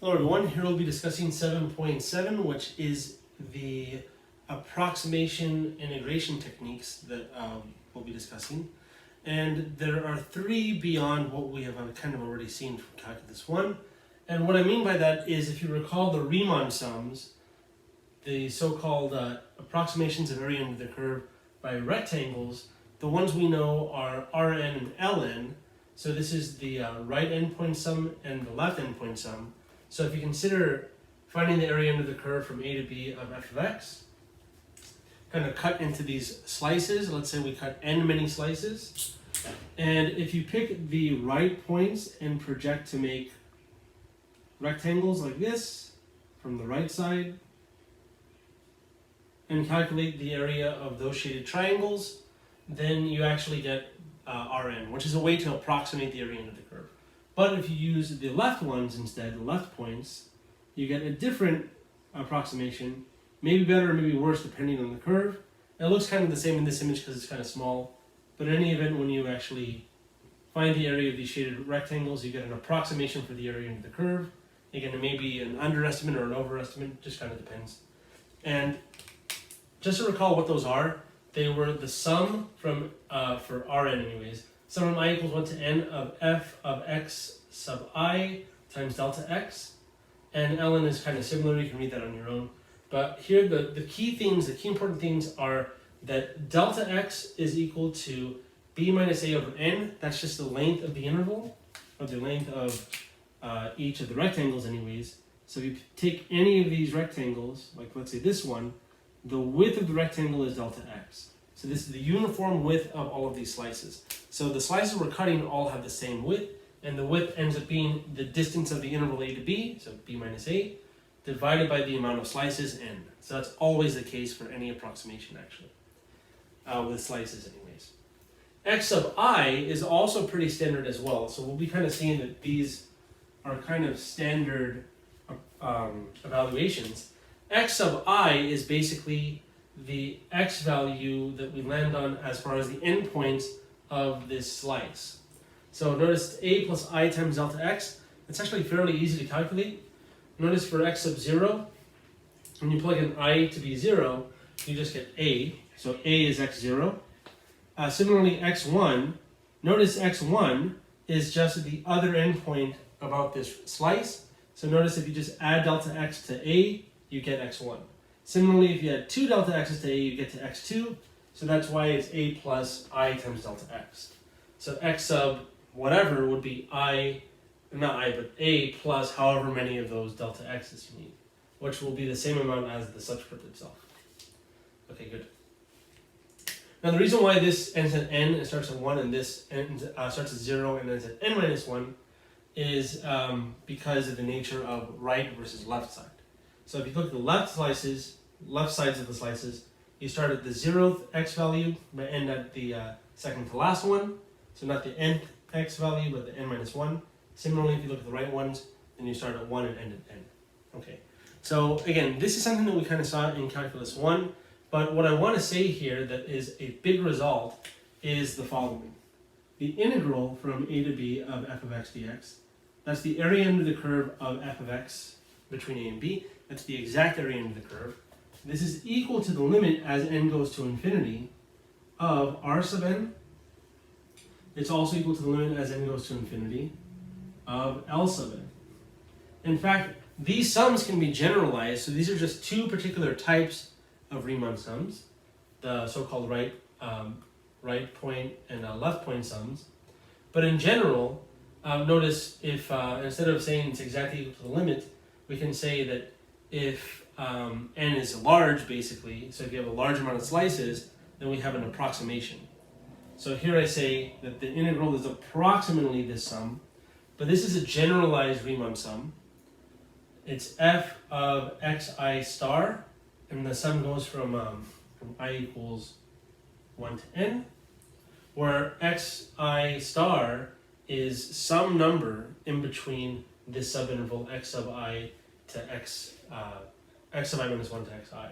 Hello everyone, here we'll be discussing 7.7, which is the approximation integration techniques that we'll be discussing. And there are three beyond what we have kind of already seen from Calculus 1. And what I mean by that is, if you recall the Riemann sums, the so-called approximations of area under the curve by rectangles, the ones we know are Rn and Ln. So this is the right endpoint sum and the left endpoint sum. So if you consider finding the area under the curve from a to b of f of x, kind of cut into these slices, let's say we cut n many slices, and if you pick the right points and project to make rectangles like this from the right side, and calculate the area of those shaded triangles, then you actually get Rn, which is a way to approximate the area under the curve. But if you use the left ones instead, the left points, you get a different approximation, maybe better or maybe worse depending on the curve. It looks kind of the same in this image because it's kind of small, but in any event, when you actually find the area of these shaded rectangles, you get an approximation for the area under the curve. Again, it may be an underestimate or an overestimate, just kind of depends. And just to recall what those are, they were the sum from, for Rn anyways, sum from I equals 1 to n of f of x sub I times delta x. And Ln is kind of similar, you can read that on your own. But here the key things, the key important things are that delta x is equal to b minus a over n. That's just the length of the interval, or the length of each of the rectangles anyways. So if you take any of these rectangles, like let's say this one, the width of the rectangle is delta x. So this is the uniform width of all of these slices. So the slices we're cutting all have the same width, and the width ends up being the distance of the interval a to b, so b minus a, divided by the amount of slices n. So that's always the case for any approximation actually, with slices anyways. X sub I is also pretty standard as well, so we'll be kind of seeing that these are kind of standard evaluations. X sub I is basically the x value that we land on as far as the endpoints of this slice. So notice a plus I times delta x, it's actually fairly easy to calculate. Notice for x sub 0, when you plug in I to be 0, you just get a, so a is x0. Similarly x1, notice x1 is just the other endpoint about this slice. So notice if you just add delta x to a, you get x1. Similarly, if you add 2 delta x's to a, you get to x2. So that's why it's a plus I times delta x. So x sub whatever would be I, not I, but a plus however many of those delta x's you need, which will be the same amount as the subscript itself. Okay, good. Now the reason why this ends at n and starts at 1 and this starts at 0 and ends at n minus 1 is because of the nature of right versus left side. So if you look at the left sides of the slices, you start at the 0th x value, but end at the second to last one. So not the nth x value, but the n minus 1. Similarly, if you look at the right ones, then you start at 1 and end at n. Okay, so again, this is something that we kind of saw in Calculus 1, but what I want to say here that is a big result is the following. The integral from a to b of f of x dx, that's the area under the curve of f of x between a and b. That's the exact area under the curve. This is equal to the limit as n goes to infinity of r sub n. It's also equal to the limit as n goes to infinity of L sub n. In fact, these sums can be generalized, so these are just two particular types of Riemann sums, the so-called right point and left point sums. But in general, notice if instead of saying it's exactly equal to the limit, we can say that if n is large, basically, so if you have a large amount of slices, then we have an approximation. So here I say that the integral is approximately this sum, but this is a generalized Riemann sum. It's f of xi star, and the sum goes from I equals 1 to n, where xi star is some number in between this subinterval x sub I to x sub I minus 1 to xi.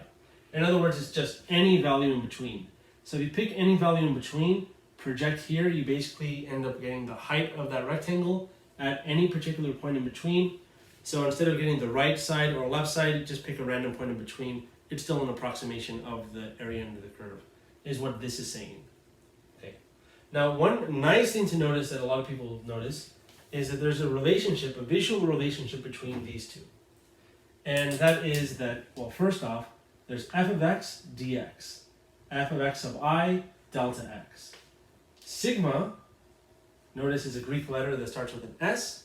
In other words, it's just any value in between. So if you pick any value in between, project here, you basically end up getting the height of that rectangle at any particular point in between. So instead of getting the right side or left side, just pick a random point in between. It's still an approximation of the area under the curve, is what this is saying. Okay. Now, one nice thing to notice that a lot of people notice is that there's a relationship, a visual relationship between these two. And that is that, well, first off, there's f of x dx, f of x of I delta x. Sigma, notice, is a Greek letter that starts with an S.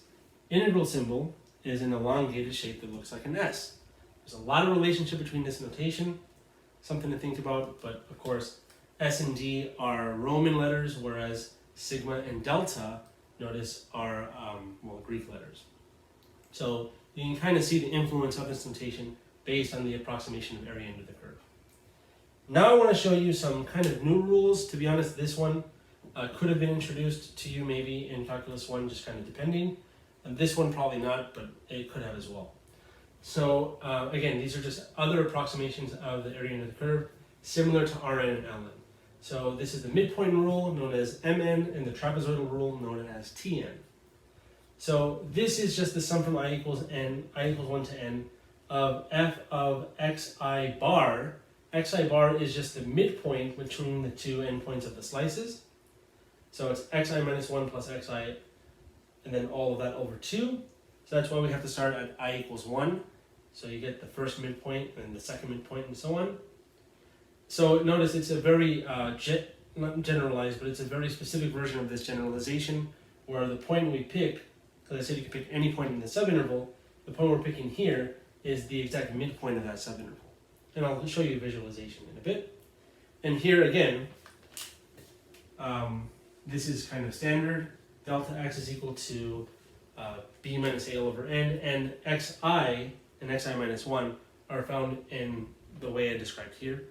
Integral symbol is an elongated shape that looks like an S. There's a lot of relationship between this notation, something to think about, but of course, S and D are Roman letters, whereas sigma and delta, notice, are Greek letters. So you can kind of see the influence of this notation based on the approximation of area under the curve. Now I want to show you some kind of new rules. To be honest, this one could have been introduced to you maybe in Calculus 1, just kind of depending. And this one probably not, but it could have as well. So again, these are just other approximations of the area under the curve, similar to Rn and Ln. So this is the midpoint rule, known as Mn, and the trapezoidal rule, known as Tn. So this is just the sum from I equals 1 to n, of f of xi bar. Xi bar is just the midpoint between the two endpoints of the slices. So it's xi minus 1 plus xi, and then all of that over 2. So that's why we have to start at I equals 1. So you get the first midpoint and the second midpoint and so on. So notice it's a very, not generalized, but it's a very specific version of this generalization where the point we pick, because I said you can pick any point in the subinterval, the point we're picking here is the exact midpoint of that subinterval. And I'll show you a visualization in a bit. And here again, this is kind of standard. Delta x is equal to b minus a over n, and xi and xi minus 1 are found in the way I described here.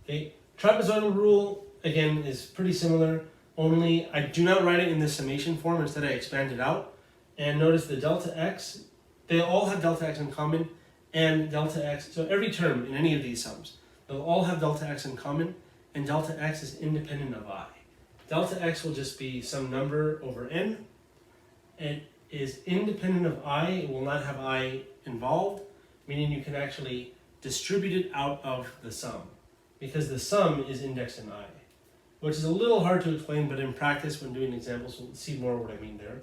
Okay, trapezoidal rule, again, is pretty similar, only I do not write it in the summation form, instead I expand it out. And notice the delta x, they all have delta x in common, and delta x, so every term in any of these sums, they'll all have delta x in common, and delta x is independent of I. Delta x will just be some number over n. It is independent of I, it will not have I involved, meaning you can actually distribute it out of the sum, because the sum is indexed in I, which is a little hard to explain, but in practice, when doing examples, we'll see more what I mean there.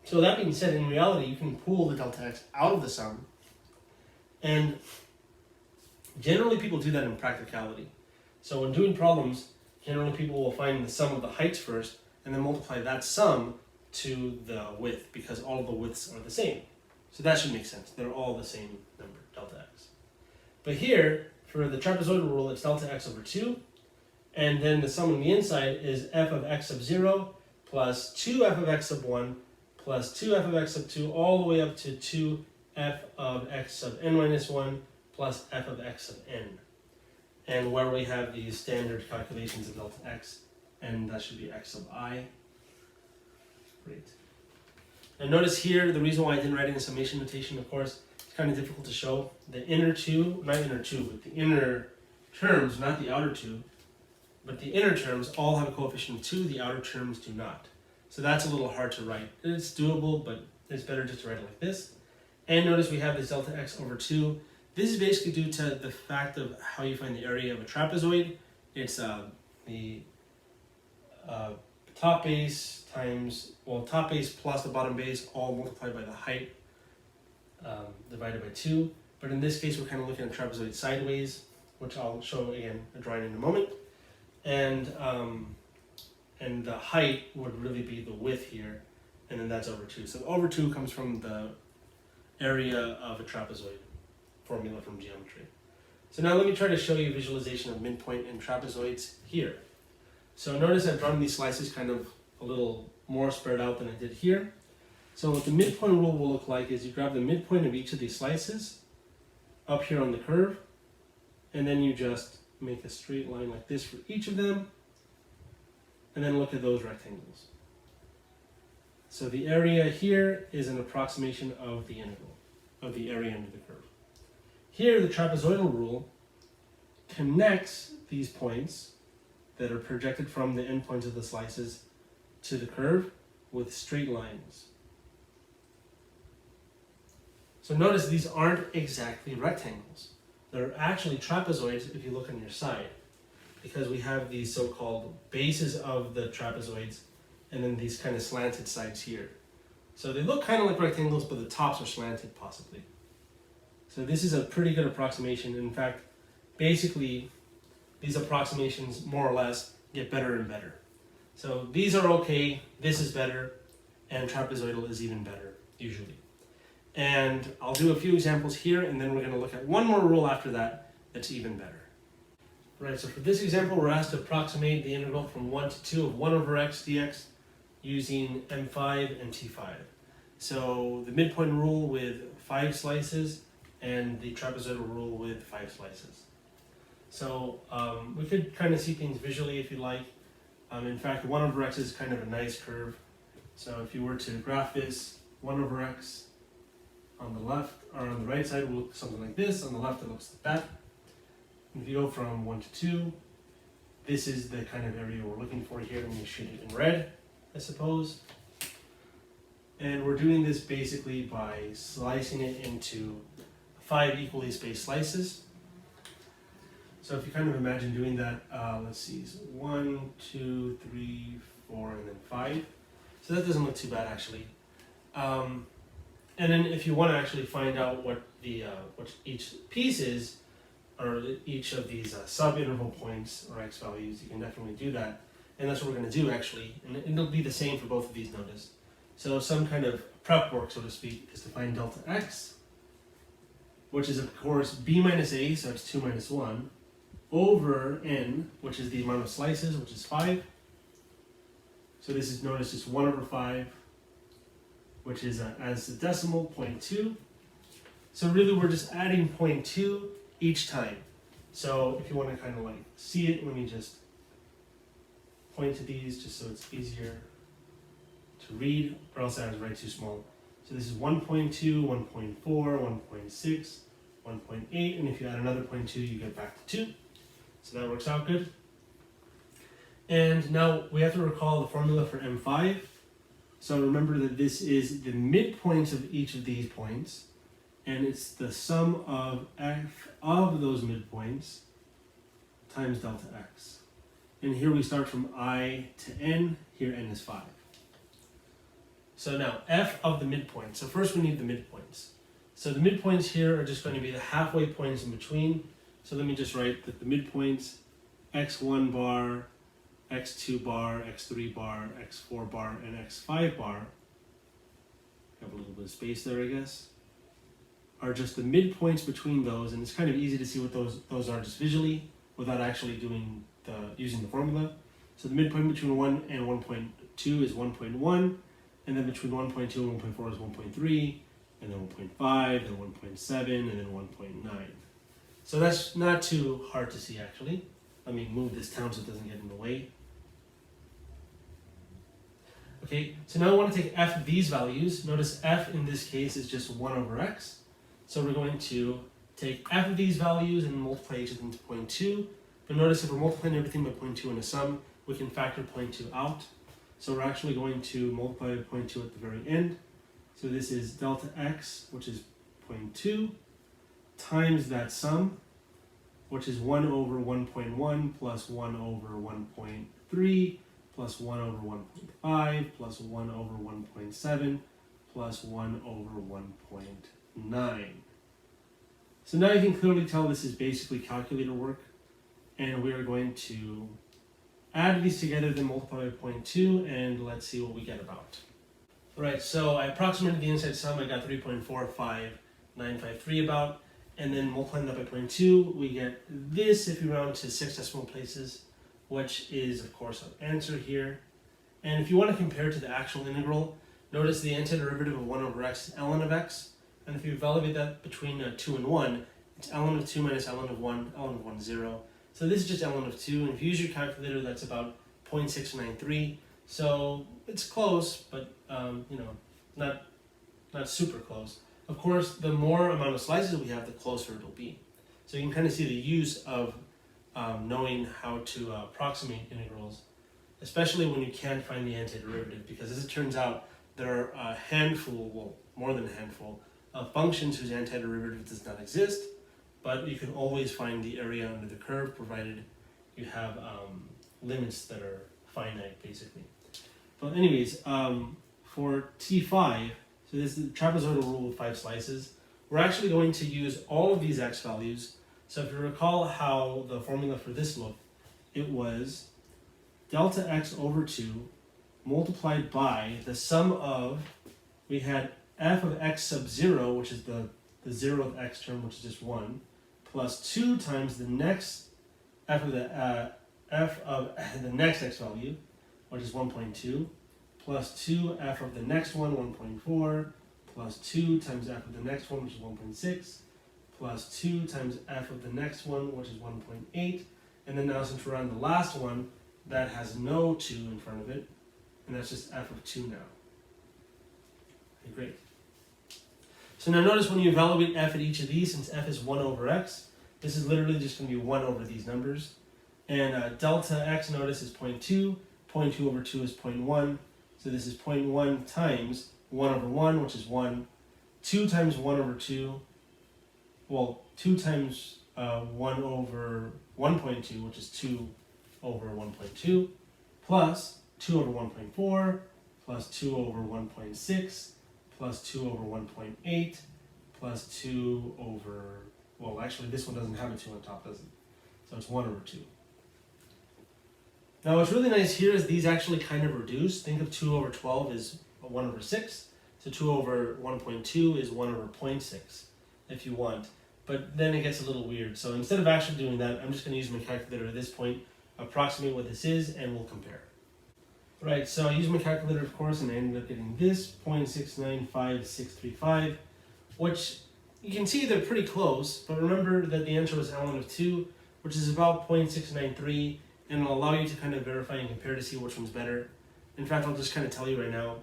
So that being said, in reality, you can pull the delta x out of the sum, and generally people do that in practicality. So when doing problems, generally people will find the sum of the heights first, and then multiply that sum to the width, because all of the widths are the same. So that should make sense. They're all the same number, delta x. But here, for the trapezoidal rule, it's delta x over 2, and then the sum on the inside is f of x sub 0 plus 2f of x sub 1 plus 2f of x sub 2 all the way up to 2f of x sub n minus 1 plus f of x sub n. And where we have these standard calculations of delta x, and that should be x sub I. Great. And notice here, the reason why I didn't write in a summation notation, of course, it's kind of difficult to show. The inner two, not inner two, but the inner terms, not the outer two, but the inner terms all have a coefficient of 2, the outer terms do not. So that's a little hard to write. It's doable, but it's better just to write it like this. And notice we have this delta x over 2. This is basically due to the fact of how you find the area of a trapezoid. It's the top base times, well, top base plus the bottom base, all multiplied by the height divided by 2. But in this case, we're kind of looking at trapezoid sideways, which I'll show again a drawing in a moment. And the height would really be the width here, and then that's over 2. So over 2 comes from the area of a trapezoid formula from geometry. So now let me try to show you a visualization of midpoint and trapezoids here. So notice I've drawn these slices kind of a little more spread out than I did here. So what the midpoint rule will look like is you grab the midpoint of each of these slices up here on the curve, and then you just make a straight line like this for each of them, and then look at those rectangles. So the area here is an approximation of the integral, of the area under the curve. Here, the trapezoidal rule connects these points that are projected from the endpoints of the slices to the curve with straight lines. So notice these aren't exactly rectangles. They're actually trapezoids if you look on your side, because we have these so-called bases of the trapezoids and then these kind of slanted sides here. So they look kind of like rectangles, but the tops are slanted possibly. So this is a pretty good approximation. In fact, basically, these approximations more or less get better and better. So these are okay, this is better, and trapezoidal is even better, usually. And I'll do a few examples here, and then we're going to look at one more rule after that that's even better. Right, so for this example, we're asked to approximate the integral from 1 to 2 of 1 over x dx using m5 and t5. So the midpoint rule with 5 slices and the trapezoidal rule with 5 slices. So we could kind of see things visually if you like. In fact, 1 over x is kind of a nice curve. So if you were to graph this, 1 over x on the left, or on the right side will look something like this, on the left it looks like that. If you go from 1 to 2, this is the kind of area we're looking for here, and we shoot it in red, I suppose. And we're doing this basically by slicing it into 5 equally spaced slices. So if you kind of imagine doing that, let's see, so 1, 2, 3, 4, and then 5. So that doesn't look too bad actually. And then if you want to actually find out what the what each piece is, or each of these sub-interval points or x values, you can definitely do that. And that's what we're going to do actually. And it'll be the same for both of these, notice. So some kind of prep work, so to speak, is to find delta x, which is of course b minus a, so it's 2 minus 1, over n, which is the amount of slices, which is 5. So this is, notice, it's 1 over 5, which is as the decimal 0.2. So really we're just adding 0.2 each time. So if you want to kind of like see it, let me just point to these just so it's easier to read, or else I was right too small. So this is 1.2, 1.4, 1.6, 1.8, and if you add another 0.2, you get back to 2. So that works out good. And now we have to recall the formula for M5. So remember that this is the midpoint of each of these points, and it's the sum of f of those midpoints times delta x. And here we start from I to n, here n is 5. So now f of the midpoint. So first we need the midpoints. So the midpoints here are just going to be the halfway points in between. So let me just write that the midpoints, x1 bar, x2 bar, x3 bar, x4 bar, and x5 bar, have a little bit of space there I guess, are just the midpoints between those, and it's kind of easy to see what those are just visually without actually using the formula. So the midpoint between 1 and 1.2 is 1.1, and then between 1.2 and 1.4 is 1.3, and then 1.5, then 1.7, and then 1.9. So that's not too hard to see actually. Let me move this down so it doesn't get in the way. Okay, so now I want to take f of these values. Notice f in this case is just 1 over x. So we're going to take f of these values and multiply each of them to 0.2. But notice if we're multiplying everything by 0.2 in a sum, we can factor 0.2 out. So we're actually going to multiply by 0.2 at the very end. So this is delta x, which is 0.2, times that sum, which is 1 over 1.1 plus 1 over 1.3 plus 1 over 1.5 plus 1 over 1.7 plus 1 over 1.9. So now you can clearly tell this is basically calculator work, and we are going to add these together, then multiply by 0.2, and let's see what we get about. Alright, so I approximated the inside sum, I got 3.45953 about, and then multiplying that by 0.2, we get this if you round to 6 decimal places, which is of course our answer here. And if you want to compare to the actual integral, notice the antiderivative of 1 over x is ln of x, and if you evaluate that between 2 and 1, it's ln of 2 minus ln of 1, ln of 1 is 0. So this is just ln of 2, and if you use your calculator, that's about 0.693. So it's close, but you know, not super close. Of course, the more amount of slices we have, the closer it'll be. So you can kind of see the use of knowing how to approximate integrals, especially when you can't find the antiderivative, because as it turns out, there are a handful, well, more than a handful, of functions whose antiderivative does not exist, but you can always find the area under the curve provided you have limits that are finite, basically. But anyways, for T5, so this is the trapezoidal rule with 5 slices, we're actually going to use all of these x values. So if you recall how the formula for this looked, it was delta x over 2 multiplied by the sum of, we had f of x sub 0, which is the 0th x term, which is just 1, plus 2 times the next f of the next x value, which is 1.2, plus 2 f of the next one, 1.4, plus 2 times f of the next one, which is 1.6, plus 2 times f of the next one, which is 1.8, and then now since we're on the last one, that has no 2 in front of it, and that's just f of 2 now. Okay, great. So now notice when you evaluate f at each of these, since f is 1 over x, this is literally just going to be 1 over these numbers. And delta x, notice, is 0.2, 0.2 over 2 is 0.1, so this is 0.1 times 1 over 1, which is 1, 2 times 1 over 2, well, 2 times 1 over 1.2, which is 2 over 1.2, plus 2 over 1.4, plus 2 over 1.6, plus 2 over 1.8, plus 2 over, well, actually this one doesn't have a 2 on top, does it? So it's 1 over 2. Now what's really nice here is these actually kind of reduce. Think of 2 over 12 is 1 over 6. So 2 over 1.2 is 1 over 0.6 if you want. But then it gets a little weird. So instead of actually doing that, I'm just going to use my calculator at this point, approximate what this is, and we'll compare. Right, so I used my calculator, of course, and I ended up getting this 0.695635, which you can see they're pretty close, but remember that the answer was ln of 2, which is about 0.693, and it'll allow you to kind of verify and compare to see which one's better. In fact, I'll just kind of tell you right now.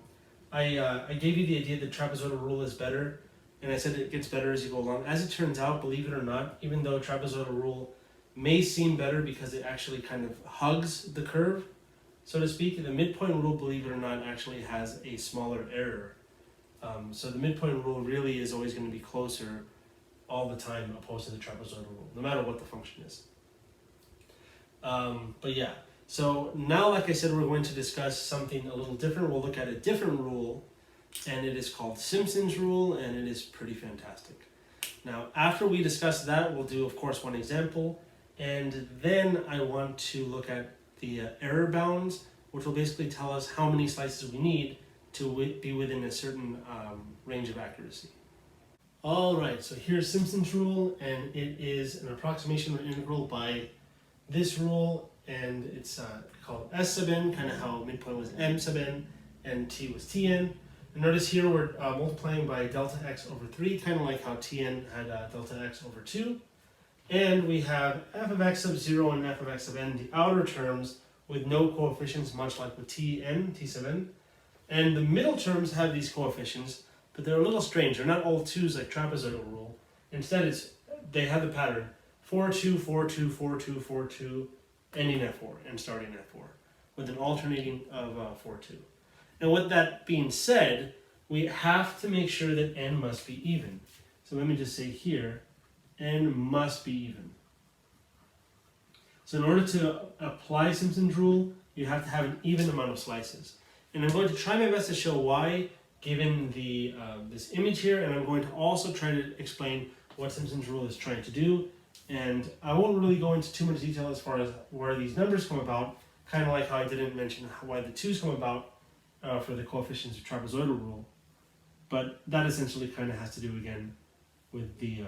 I gave you the idea that trapezoidal rule is better, and I said it gets better as you go along. As it turns out, believe it or not, even though trapezoidal rule may seem better because it actually kind of hugs the curve, so to speak, the midpoint rule, believe it or not, actually has a smaller error. So the midpoint rule really is always going to be closer all the time opposed to the trapezoidal rule, no matter what the function is. But yeah, so now, like I said, we're going to discuss something a little different. We'll look at a different rule, and it is called Simpsons Rule, and it is pretty fantastic. Now, after we discuss that, we'll do, of course, one example, and then I want to look at the error bounds, which will basically tell us how many slices we need to be within a certain range of accuracy. Alright, so here's Simpsons Rule, and it is an approximation or integral by this rule, and it's called S sub n, kind of how midpoint was m sub n, and t was tn. And notice here we're multiplying by delta x over 3, kind of like how tn had delta x over 2. And we have f of x sub 0 and f of x sub n, the outer terms with no coefficients, much like with t sub n. And the middle terms have these coefficients, but they're a little strange. They're not all 2's like trapezoidal rule. Instead, they have the pattern 4, 2, 4, 2, 4, 2, 4, 2, ending at 4, and starting at 4, with an alternating of 4, 2. And with that being said, we have to make sure that n must be even. So let me just say here, n must be even. So in order to apply Simpson's rule, you have to have an even amount of slices. And I'm going to try my best to show why, given the this image here, and I'm going to also try to explain what Simpson's rule is trying to do. And I won't really go into too much detail as far as where these numbers come about, kind of like how I didn't mention why the 2's come about for the coefficients of trapezoidal rule. But that essentially kind of has to do again with the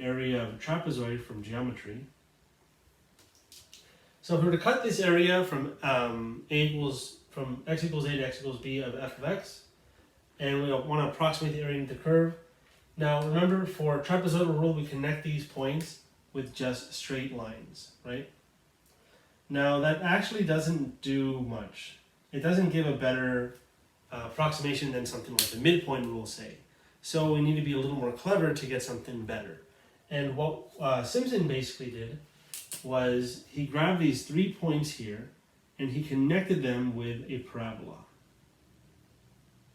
area of a trapezoid from geometry. So if we were to cut this area from x equals a to x equals b of f of x, and we want to approximate the area of the curve. Now remember, for trapezoidal rule, we connect these points with just straight lines, right? Now that actually doesn't do much. It doesn't give a better approximation than something like the midpoint rule, say. So we need to be a little more clever to get something better. And what Simpson basically did was he grabbed these 3 points here and he connected them with a parabola.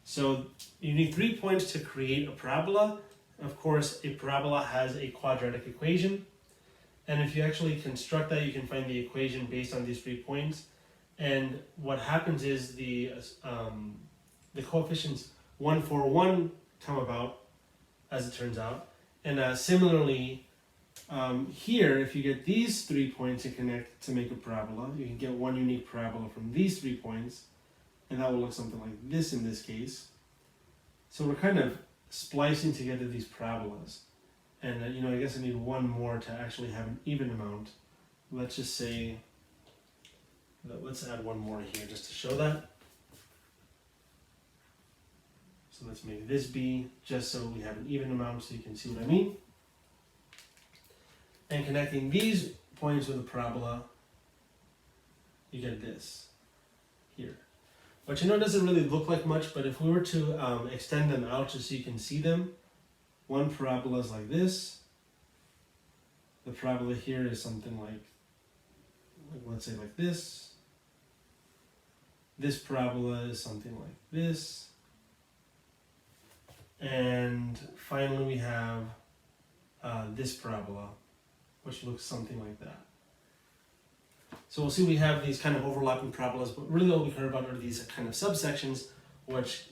So you need 3 points to create a parabola. Of course, a parabola has a quadratic equation. And if you actually construct that, you can find the equation based on these 3 points. And what happens is the coefficients 1, 4, 1 come about, as it turns out. And similarly, here, if you get these 3 points to connect to make a parabola, you can get one unique parabola from these 3 points, and that will look something like this in this case. So we're kind of splicing together these parabolas. And I guess I need one more to actually have an even amount. Let's just say, let's add one more here just to show that. So let's make this be just so we have an even amount so you can see what I mean. And connecting these points with a parabola, you get this here. But it doesn't really look like much, but if we were to extend them out just so you can see them, one parabola is like this. The parabola here is something like let's say like this. This parabola is something like this. And finally we have this parabola, which looks something like that. So we'll see we have these kind of overlapping parabolas, but really all we care about are these kind of subsections, which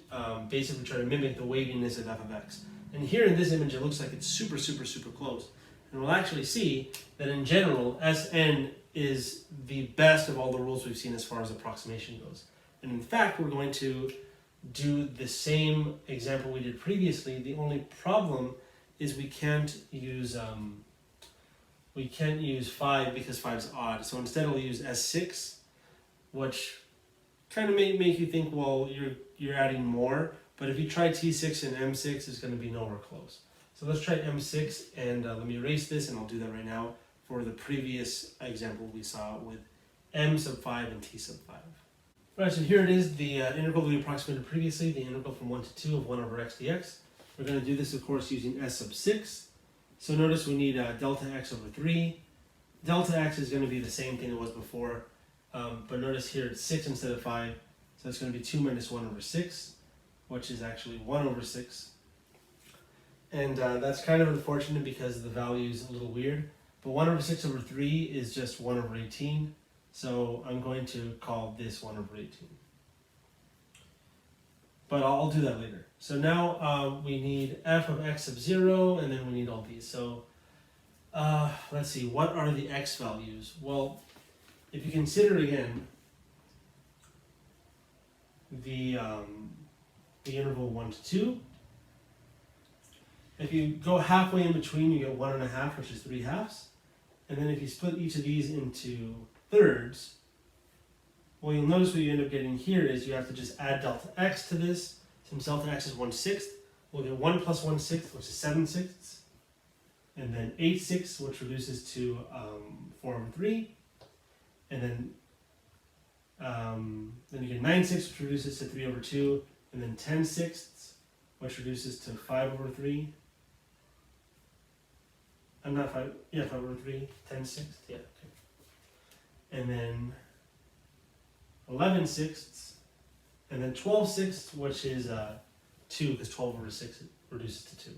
basically try to mimic the waviness of f of x. And here in this image, it looks like it's super, super, super close. And we'll actually see that in general, Sn is the best of all the rules we've seen as far as approximation goes. And in fact, we're going to do the same example we did previously. The only problem is we can't use 5 because 5 is odd. So instead we'll use S6, which kind of may make you think, well, you're adding more. But if you try T6 and M6, it's going to be nowhere close. So let's try M6, and let me erase this, and I'll do that right now for the previous example we saw with M sub 5 and T sub 5. Right, so here it is, the integral we approximated previously, the integral from 1 to 2 of 1 over x dx. We're going to do this, of course, using S sub 6. So notice we need delta x over 3. Delta x is going to be the same thing it was before, but notice here it's 6 instead of 5, so it's going to be 2 minus 1 over 6, which is actually 1 over 6. And that's kind of unfortunate because the value is a little weird, but 1 over 6 over 3 is just 1 over 18, so I'm going to call this 1 over 18. But I'll do that later. So now we need f of x sub 0, and then we need all these. So let's see, what are the x values? Well, if you consider again the interval 1 to 2, if you go halfway in between, you get 1.5, which is 3 halves. And then if you split each of these into thirds, well, you'll notice what you end up getting here is you have to just add delta x to this. Since delta x is 1/6, we'll get 1 plus 1/6, which is 7/6. And then 8/6, which reduces to 4 over 3. And then you get 9/6, which reduces to 3 over 2. And then 10/6, which reduces to 5 over 3. I'm not 5, yeah, 5 over 3, 10/6, yeah, okay. And then 11/6, and then 12/6, which is 2, because 12 over 6 reduces to 2.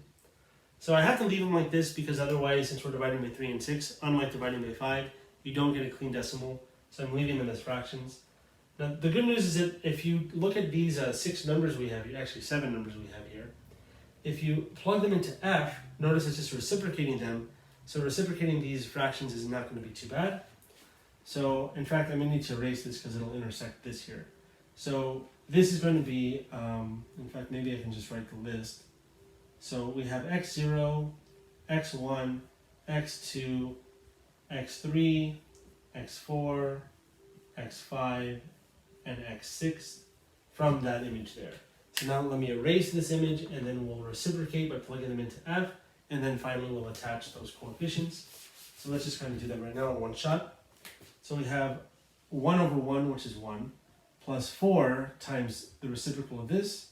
So I have to leave them like this because otherwise, since we're dividing by 3 and 6, unlike dividing by 5, you don't get a clean decimal. So I'm leaving them as fractions. Now, the good news is that if you look at these 6 numbers we have here, actually 7 numbers we have here, if you plug them into f, notice it's just reciprocating them. So reciprocating these fractions is not going to be too bad. So in fact, I'm going to need to erase this because it'll intersect this here. So this is going to be, in fact, maybe I can just write the list. So we have x0, x1, x2, x3, x4, x5, and x6 from that image there. So now let me erase this image, and then we'll reciprocate by plugging them into f, and then finally we'll attach those coefficients. So let's just kind of do that right now in one shot. So we have 1 over 1, which is 1, plus 4 times the reciprocal of this,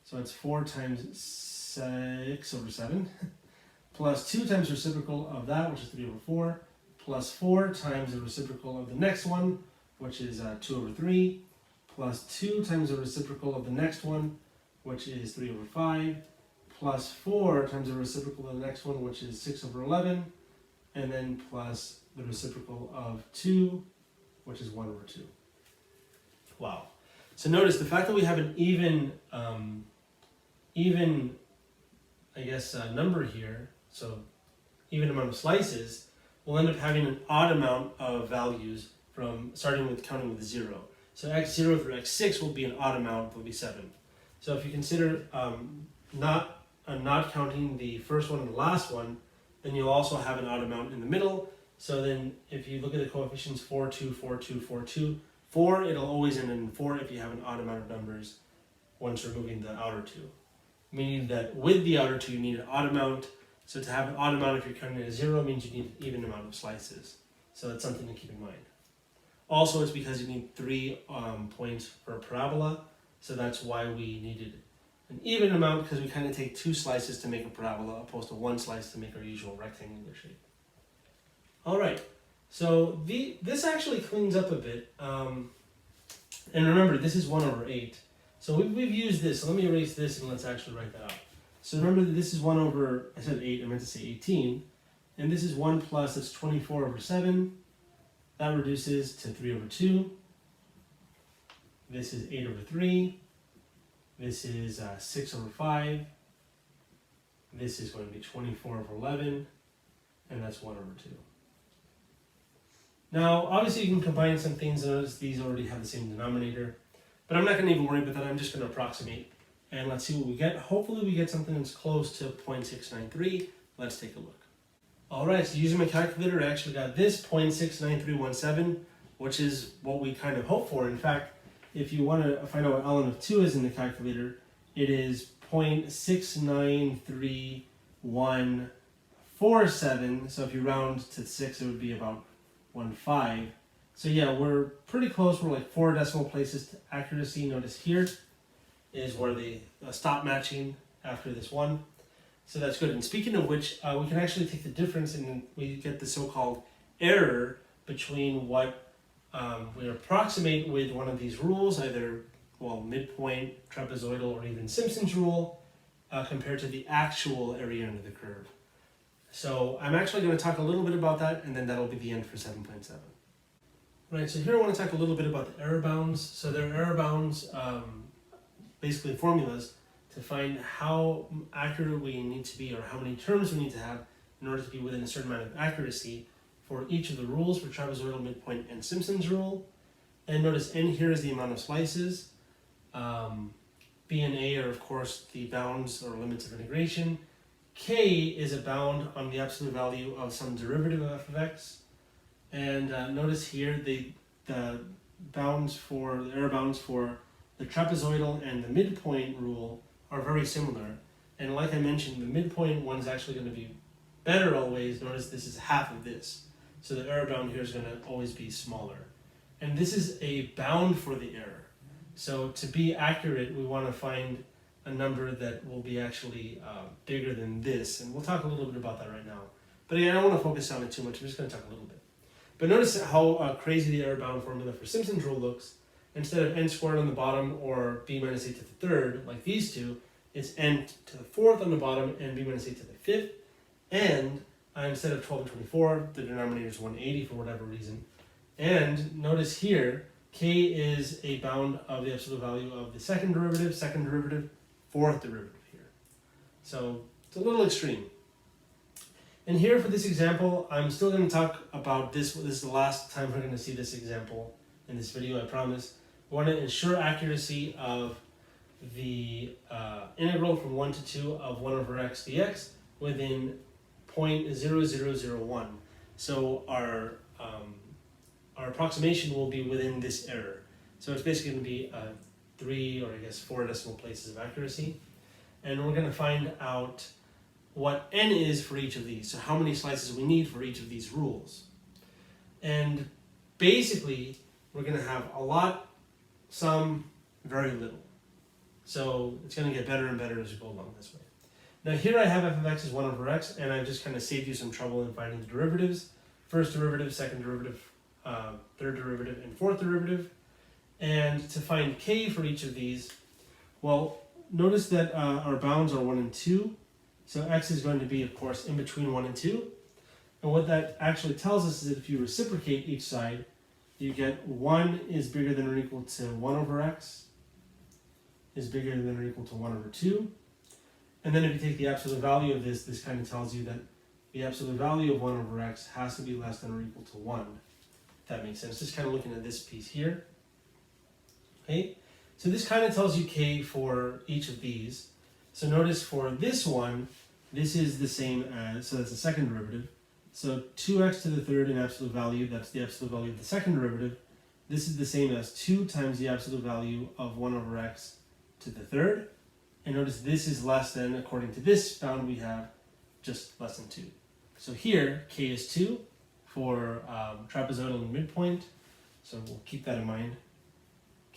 so it's 4 times 6 over 7, plus 2 times the reciprocal of that, which is 3 over 4, plus 4 times the reciprocal of the next one, which is 2 over 3, plus 2 times the reciprocal of the next one, which is 3 over 5, plus 4 times the reciprocal of the next one, which is 6 over 11, and then plus the reciprocal of 2, which is 1 over 2. Wow. So notice the fact that we have an even number here, so even amount of slices, we'll end up having an odd amount of values from starting with counting with 0. So x0 through x6 will be an odd amount, will be 7. So if you consider not counting the first one and the last one, then you'll also have an odd amount in the middle. So then if you look at the coefficients 4, 2, 4, 2, 4, 2, 4, it'll always end in 4 if you have an odd amount of numbers once removing the outer 2. Meaning that with the outer 2 you need an odd amount. So to have an odd amount if you're counting at 0 means you need an even amount of slices. So that's something to keep in mind. Also, it's because you need 3 points for a parabola. So that's why we needed an even amount, because we kind of take 2 slices to make a parabola opposed to 1 slice to make our usual rectangular shape. All right, so this actually cleans up a bit. And remember, this is 1 over 8. So we've used this. So let me erase this and let's actually write that out. So remember that this is 1 over, I said 8, I meant to say 18. And this is 1 plus, that's 24 over 7. That reduces to 3 over 2. This is 8 over 3. This is 6 over 5. This is going to be 24 over 11. And that's 1 over 2. Now, obviously you can combine some things. Notice these already have the same denominator. But I'm not going to even worry about that. I'm just going to approximate. And let's see what we get. Hopefully we get something that's close to 0.693. Let's take a look. Alright, so using my calculator, I actually got this 0.69317, which is what we kind of hope for. In fact, if you want to find out what ln of 2 is in the calculator, it is 0.69347. So if you round to 6, it would be about 1.5. So yeah, we're pretty close. We're like 4 decimal places to accuracy. Notice here is where the stop matching after this 1. So that's good. And speaking of which, we can actually take the difference and we get the so-called error between what we approximate with one of these rules, either midpoint, trapezoidal, or even Simpsons rule, compared to the actual area under the curve. So I'm actually going to talk a little bit about that, and then that'll be the end for 7.7. Right, so here I want to talk a little bit about the error bounds. So there are error bounds, basically formulas, to find how accurate we need to be or how many terms we need to have in order to be within a certain amount of accuracy for each of the rules for trapezoidal, midpoint, and Simpsons rule. And notice n here is the amount of slices. B and A are, of course, the bounds or limits of integration. K is a bound on the absolute value of some derivative of f of x. And notice here the error bounds for the trapezoidal and the midpoint rule are very similar. And like I mentioned, the midpoint one is actually going to be better always. Notice this is half of this. So the error bound here is going to always be smaller. And this is a bound for the error. So to be accurate, we want to find a number that will be actually bigger than this. And we'll talk a little bit about that right now. But again, I don't want to focus on it too much. I'm just going to talk a little bit. But notice how crazy the error bound formula for Simpsons rule looks. Instead of n squared on the bottom or b minus 8 to the third, like these two, it's n to the fourth on the bottom and b minus 8 to the fifth. And instead of 12 and 24, the denominator is 180 for whatever reason. And notice here, k is a bound of the absolute value of the second derivative, fourth derivative here. So it's a little extreme. And here for this example, I'm still going to talk about this. This is the last time we're going to see this example in this video, I promise. We want to ensure accuracy of the integral from 1 to 2 of 1 over x dx within 0.0001. So our approximation will be within this error. So it's basically going to be 3 or I guess 4 decimal places of accuracy. And we're going to find out what n is for each of these. So how many slices we need for each of these rules. And basically, we're going to have a lot, some, very little. So it's going to get better and better as we go along this way. Now here I have f of x is 1 over x, and I've just kind of saved you some trouble in finding the derivatives. First derivative, second derivative, third derivative, and fourth derivative. And to find k for each of these, well, notice that our bounds are 1 and 2. So x is going to be, of course, in between 1 and 2. And what that actually tells us is that if you reciprocate each side, you get 1 is bigger than or equal to 1 over x, is bigger than or equal to 1 over 2. And then if you take the absolute value of this, this kind of tells you that the absolute value of 1 over x has to be less than or equal to 1. If that makes sense. Just kind of looking at this piece here. Okay, so this kind of tells you k for each of these. So notice for this one, this is the same as, so that's the second derivative. So 2x to the third in absolute value, that's the absolute value of the second derivative. This is the same as 2 times the absolute value of 1 over x to the third. And notice this is less than, according to this bound we have, just less than 2. So here, k is 2 for trapezoidal and midpoint. So we'll keep that in mind.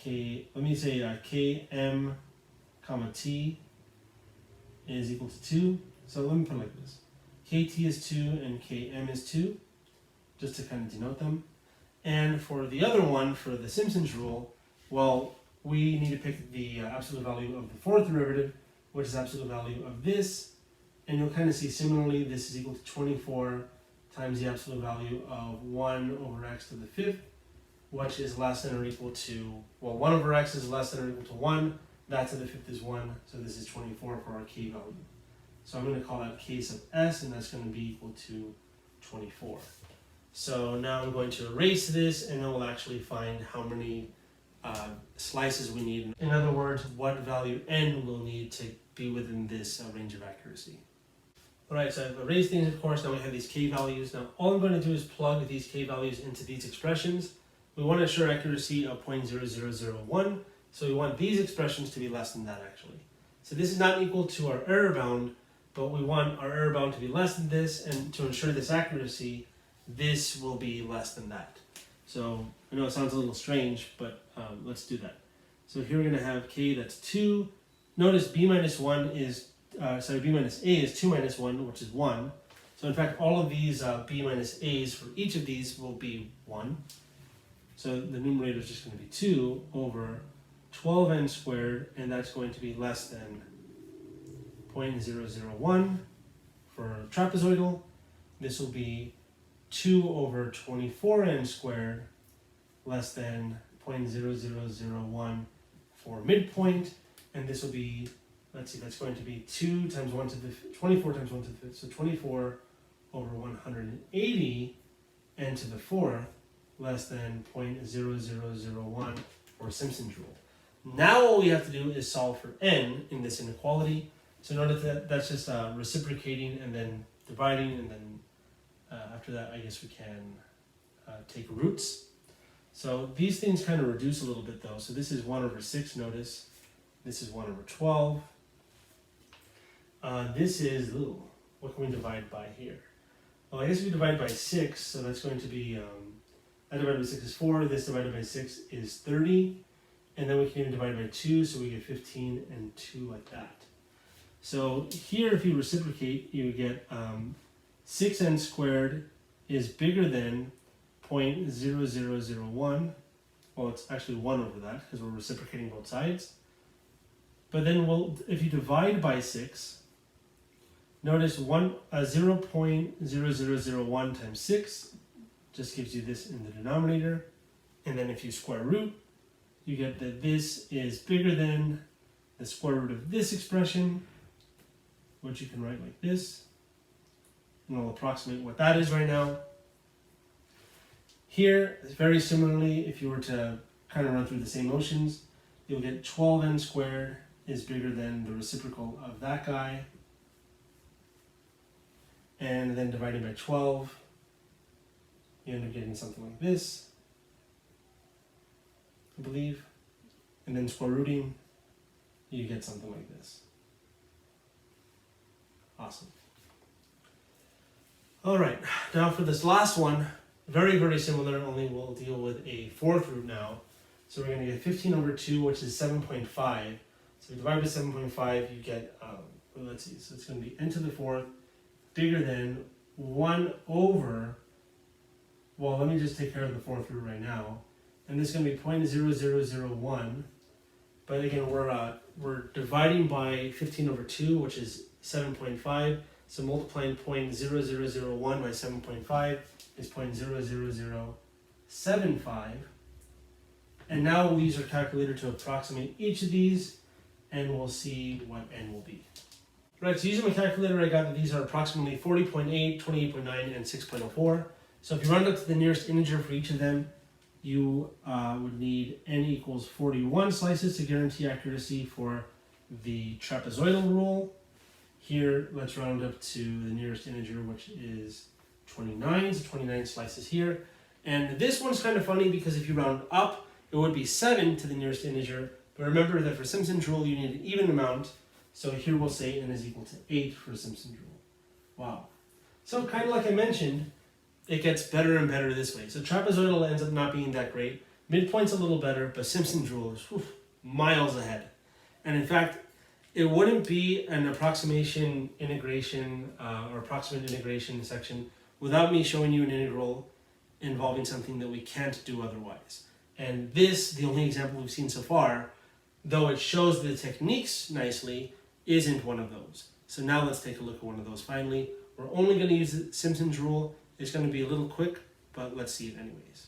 Let me say km comma t is equal to 2. So let me put it like this. kt is 2 and km is 2, just to kind of denote them. And for the other one, for the Simpsons rule, well, we need to pick the absolute value of the fourth derivative, which is absolute value of this. And you'll kind of see similarly, this is equal to 24 times the absolute value of 1 over x to the fifth, which is less than or equal to, well, 1 over x is less than or equal to 1. That to the fifth is 1, so this is 24 for our k value. So I'm going to call that k sub s, and that's going to be equal to 24. So now I'm going to erase this, and then we'll actually find how many slices we need. In other words, what value n we'll need to be within this range of accuracy. Alright, so I've erased things, of course. Now we have these k values. Now all I'm going to do is plug these k values into these expressions. We want to ensure accuracy of 0.0001, so we want these expressions to be less than that, actually. So this is not equal to our error bound, but we want our error bound to be less than this, and to ensure this accuracy, this will be less than that. So I know it sounds a little strange, but let's do that. So here we're going to have k that's 2. Notice b minus 1 is, b minus a is 2 minus 1, which is 1. So in fact, all of these b minus a's for each of these will be 1. So the numerator is just going to be 2 over 12n squared, and that's going to be less than 0.001 for trapezoidal. This will be 2 over 24n squared, less than 0.0001 for midpoint, and this will be, let's see, that's going to be 2 times 1 to the 24 times 1 to the fifth, so 24 over 180 n to the fourth, less than 0.0001 for Simpsons rule. Now all we have to do is solve for n in this inequality. So notice that that's just reciprocating and then dividing, and then after that I guess we can take roots. So these things kind of reduce a little bit though. So this is 1 over 6, notice. This is 1 over 12. This is, what can we divide by here? Well, I guess we divide by 6, so that's going to be, that divided by 6 is 4, this divided by 6 is 30, and then we can even divide by 2, so we get 15 and 2 like that. So here, if you reciprocate, you get 6n squared is bigger than 0.0001. Well, it's actually 1 over that because we're reciprocating both sides. But then if you divide by 6, notice 0.0001 times 6 just gives you this in the denominator. And then if you square root, you get that this is bigger than the square root of this expression, which you can write like this. And I'll approximate what that is right now. Here, very similarly, if you were to kind of run through the same motions, you'll get 12n squared is bigger than the reciprocal of that guy. And then dividing by 12, you end up getting something like this, I believe. And then square rooting, you get something like this. Awesome. All right, now for this last one, very, very similar, only we'll deal with a fourth root now. So we're going to get 15 over 2, which is 7.5. So we divide by 7.5, you get, let's see, so it's going to be n to the fourth bigger than 1 over, well, let me just take care of the fourth root right now. And this is going to be 0.0001, But again, we're dividing by 15 over 2, which is 7.5. So multiplying 0.0001 by 7.5 is 0.00075. And now we'll use our calculator to approximate each of these, and we'll see what n will be. Right, so using my calculator, I got that these are approximately 40.8, 28.9, and 6.04. So if you round up to the nearest integer for each of them, you would need n equals 41 slices to guarantee accuracy for the trapezoidal rule. Here, let's round up to the nearest integer, which is 29, so 29 slices here. And this one's kind of funny because if you round up, it would be 7 to the nearest integer. But remember that for Simpsons Rule, you need an even amount. So here we'll say n is equal to 8 for Simpsons Rule. Wow. So kind of like I mentioned, it gets better and better this way. So trapezoidal ends up not being that great. Midpoint's a little better, but Simpsons Rule is miles ahead. And in fact, it wouldn't be an approximation integration or approximate integration section without me showing you an integral involving something that we can't do otherwise. And this, the only example we've seen so far, though it shows the techniques nicely, isn't one of those. So now let's take a look at one of those finally. We're only going to use the Simpsons Rule. It's going to be a little quick, but let's see it anyways.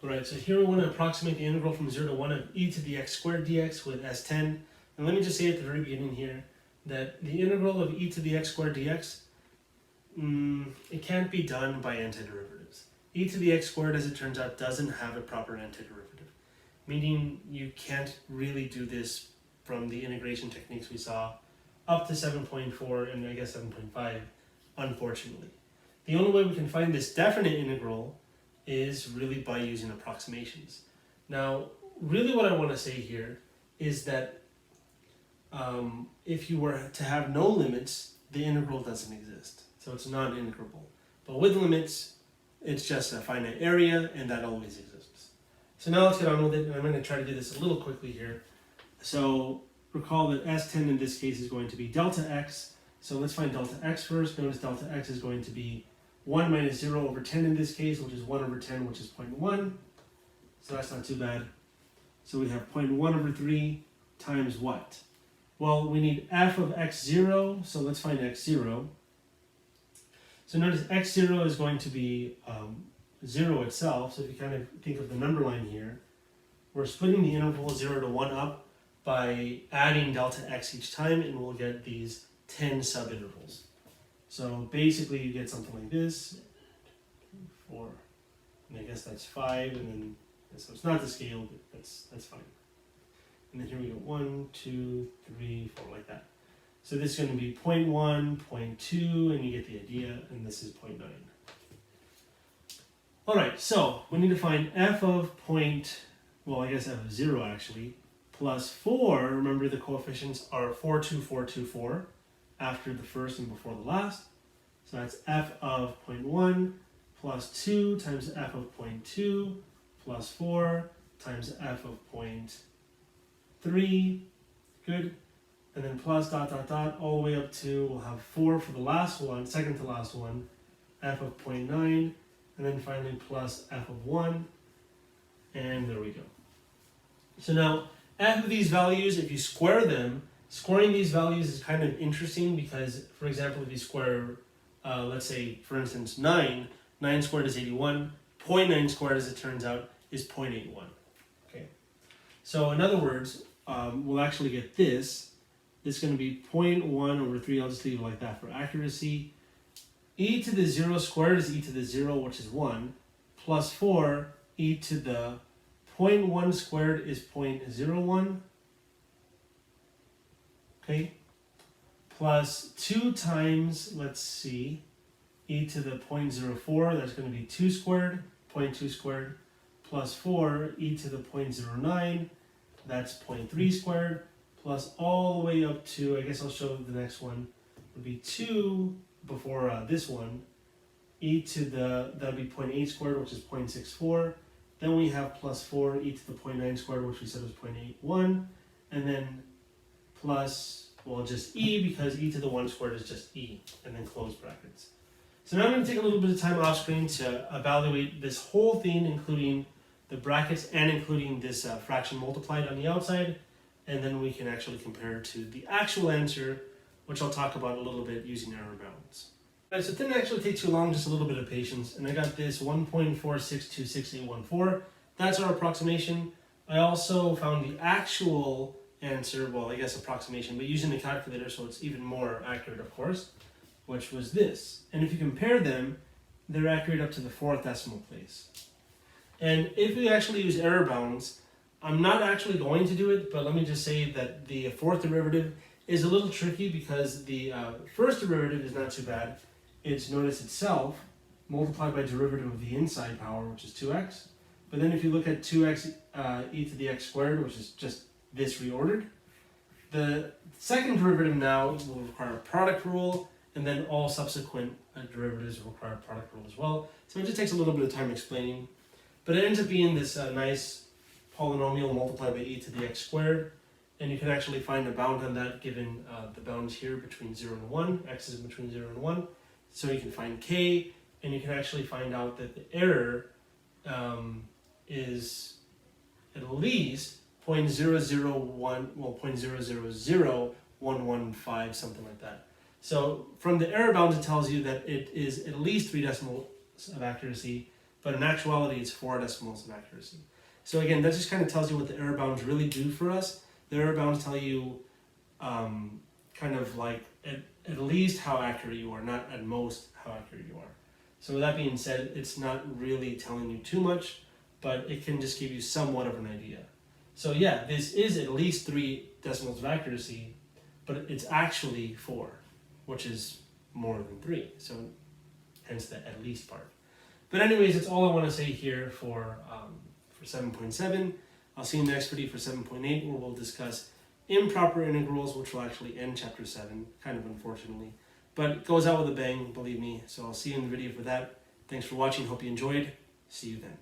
Alright, so here we want to approximate the integral from 0 to 1 of e to the x squared dx with S10. And let me just say at the very beginning here that the integral of e to the x squared dx, it can't be done by antiderivatives. E to the x squared, as it turns out, doesn't have a proper antiderivative, meaning you can't really do this from the integration techniques we saw up to 7.4 and I guess 7.5, unfortunately. The only way we can find this definite integral is really by using approximations. Now, really what I want to say here is that if you were to have no limits, the integral doesn't exist. So it's not integrable. But with limits, it's just a finite area, and that always exists. So now let's get on with it, and I'm going to try to do this a little quickly here. So recall that S10 in this case is going to be delta x. So let's find delta x first. Notice delta x is going to be 1 minus 0 over 10 in this case, which is 1 over 10, which is 0.1. So that's not too bad. So we have 0.1 over 3 times what? Well, we need f of x0, so let's find x0. So notice x0 is going to be 0 itself, so if you kind of think of the number line here, we're splitting the interval 0 to 1 up by adding delta x each time, and we'll get these 10 subintervals. So basically you get something like this, 4, and I guess that's 5, and then, so it's not the scale, but that's fine. And then here we go 1, 2, 3, 4, like that. So this is going to be 0.1, 0.2, and you get the idea, and this is 0.9. Alright, so we need to find f of f of 0 actually, plus 4, remember the coefficients are 4, 2, 4, 2, 4, after the first and before the last. So that's f of 0.1 plus 2 times f of 0.2 plus 4 times f of 0.3, good, and then plus dot dot dot all the way up to, we'll have 4 for the last one, second to last one, f of 0.9, and then finally plus f of 1, and there we go. So now f of these values, if you square them, squaring these values is kind of interesting because, for example, if you square, let's say, for instance, 9 squared is 81, 0.9 squared, as it turns out, is 0.81. Okay. So in other words, we'll actually get this. It's going to be 0.1 over 3, I'll just leave it like that for accuracy. E to the 0 squared is e to the 0, which is 1, plus 4, e to the 0.1 squared is 0.01. Okay, plus 2 times, let's see, e to the 0.04, that's going to be 2 squared, 0.2 squared, plus 4, e to the 0.09, that's 0.3 squared, plus all the way up to, I guess I'll show the next one, would be 2 before this one, e to the, that would be 0.8 squared, which is 0.64, then we have plus 4, e to the 0.9 squared, which we said was 0.81, and then plus, well, just e, because e to the 1 squared is just e, and then close brackets. So now I'm going to take a little bit of time off screen to evaluate this whole thing, including the brackets and including this fraction multiplied on the outside, and then we can actually compare to the actual answer, which I'll talk about a little bit using error bounds. All right, so it didn't actually take too long, just a little bit of patience, and I got this 1.46268814. That's our approximation. I also found the actual answer, well, I guess approximation, but using the calculator, so it's even more accurate, of course, which was this. And if you compare them, they're accurate up to the 4th decimal place. And if we actually use error bounds, I'm not actually going to do it, but let me just say that the 4th derivative is a little tricky because the first derivative is not too bad. It's, notice, itself multiplied by derivative of the inside power, which is 2x. But then if you look at 2x e to the x squared, which is just this reordered, the second derivative now will require a product rule, and then all subsequent derivatives require a product rule as well. So it just takes a little bit of time explaining. But it ends up being this nice polynomial multiplied by e to the x squared, and you can actually find a bound on that given the bounds here between 0 and 1, x is between 0 and 1. So you can find k, and you can actually find out that the error is at least 0.001, well, 0.000115, something like that. So from the error bounds, it tells you that it is at least 3 decimals of accuracy, but in actuality, it's 4 decimals of accuracy. So again, that just kind of tells you what the error bounds really do for us. The error bounds tell you kind of like at least how accurate you are, not at most how accurate you are. So with that being said, it's not really telling you too much, but it can just give you somewhat of an idea. So yeah, this is at least 3 decimals of accuracy, but it's actually 4, which is more than 3. So hence the at least part. But anyways, that's all I want to say here for 7.7. I'll see you in the next video for 7.8, where we'll discuss improper integrals, which will actually end chapter 7, kind of unfortunately. But it goes out with a bang, believe me. So I'll see you in the video for that. Thanks for watching. Hope you enjoyed. See you then.